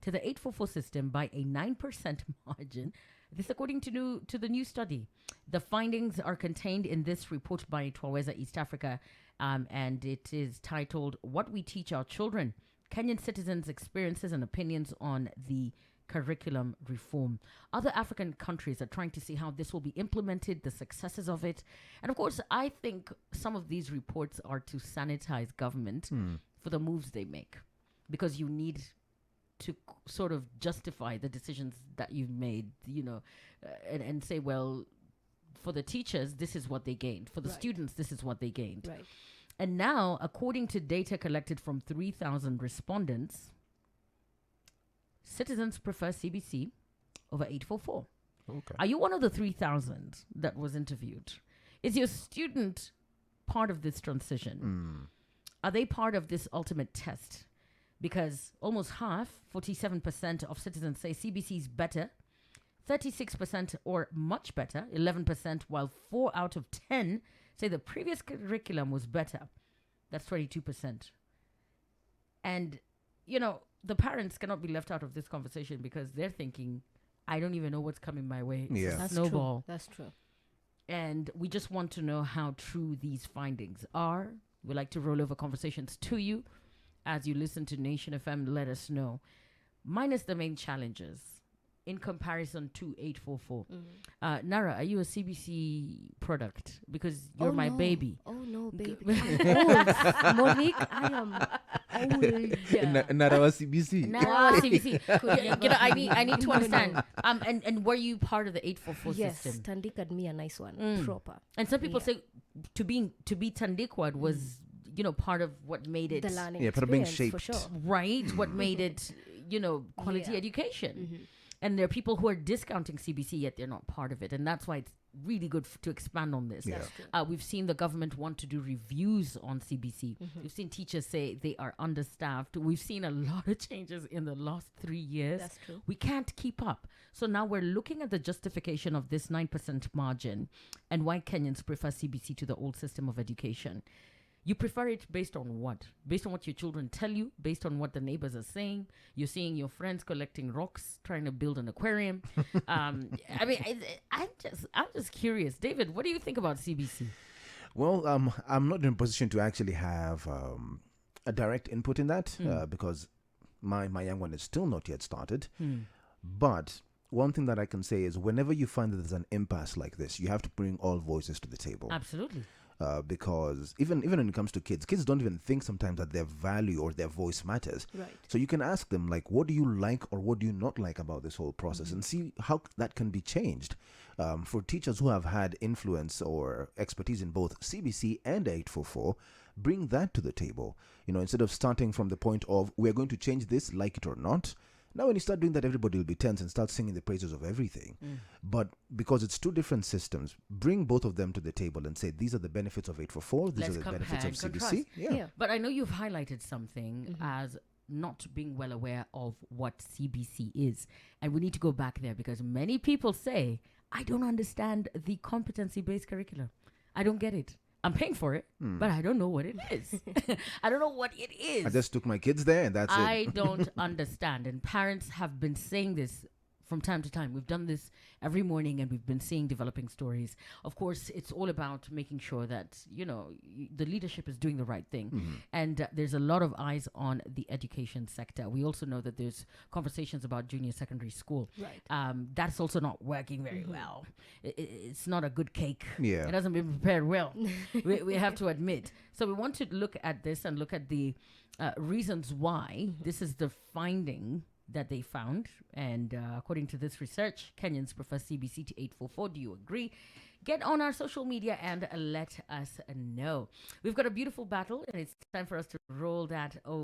to the 844 system by a 9% margin. This according to the new study. The findings are contained in this report by Twaweza East Africa, and it is titled What We Teach Our Children, Kenyan Citizens' Experiences and Opinions on the Curriculum Reform. Other African countries are trying to see how this will be implemented, the successes of it. And of course, I think some of these reports are to sanitize government for the moves they make, because you need to sort of justify the decisions that you've made, and say, well, for the teachers, this is what they gained. For the students, this is what they gained. Right. And now, according to data collected from 3,000 respondents, citizens prefer CBC over 844. Okay. Are you one of the 3,000 that was interviewed? Is your student part of this transition? Are they part of this ultimate test? Because almost half, 47% of citizens say CBC is better, 36% or much better, 11%, while 4 out of 10 say the previous curriculum was better. That's 22%. And, the parents cannot be left out of this conversation because they're thinking, I don't even know what's coming my way. It's a That's snowball. true. That's true. And we just want to know how true these findings are. We like to roll over conversations to you. As you listen to Nation FM, let us know. Minus the main challenges in comparison to 844. Nara, are you a CBC product? Because you're my baby. Oh, no, baby. I'm old. Monique, I am old. Narawa CBC. Nara CBC. I need to understand. And were you part of the 844 Yes, system? Tandikad me a nice one. Proper. And some people say to be Tandikwad was part of what made it The learning part of being experience, for shaped. sure. right, what made it quality education. And there are people who are discounting CBC yet they're not part of it, and that's why it's really good to expand on this. Yeah. We've seen the government want to do reviews on CBC. We've seen teachers say they are understaffed. We've seen a lot of changes in the last 3 years. That's true. We can't keep up. So now we're looking at the justification of this 9% margin and why Kenyans prefer CBC to the old system of education. You prefer it based on what? Based on what your children tell you? Based on what the neighbors are saying? You're seeing your friends collecting rocks, trying to build an aquarium. I'm just curious. David, what do you think about CBC? Well, I'm not in a position to actually have a direct input in that because my young one is still not yet started. But one thing that I can say is whenever you find that there's an impasse like this, you have to bring all voices to the table. Absolutely. Because even when it comes to kids don't even think sometimes that their value or their voice matters. Right. So you can ask them, like, what do you like or what do you not like about this whole process, and see how that can be changed. For teachers who have had influence or expertise in both CBC and 844, bring that to the table. Instead of starting from the point of, we're going to change this, like it or not. Now, when you start doing that, everybody will be tense and start singing the praises of everything. But because it's two different systems, bring both of them to the table and say, these are the benefits of 844, these Let's are the compare benefits of and CBC. contrast. Yeah. But I know you've highlighted something as not being well aware of what CBC is. And we need to go back there because many people say, I don't understand the competency-based curriculum. I don't get it. I'm paying for it, but I don't know what it is. I don't know what it is. I just took my kids there and that's it. I don't understand. And parents have been saying this from time to time. We've done this every morning and we've been seeing developing stories. Of course, it's all about making sure that, the leadership is doing the right thing. And there's a lot of eyes on the education sector. We also know that there's conversations about junior secondary school. Right. That's also not working very well. It's not a good cake. Yeah. It hasn't been prepared well. we have to admit. So we want to look at this and look at the reasons why this is the finding that they found. And according to this research, Kenyans prefer CBC to 844. Do you agree? Get on our social media and let us know. We've got a beautiful battle and it's time for us to roll that over.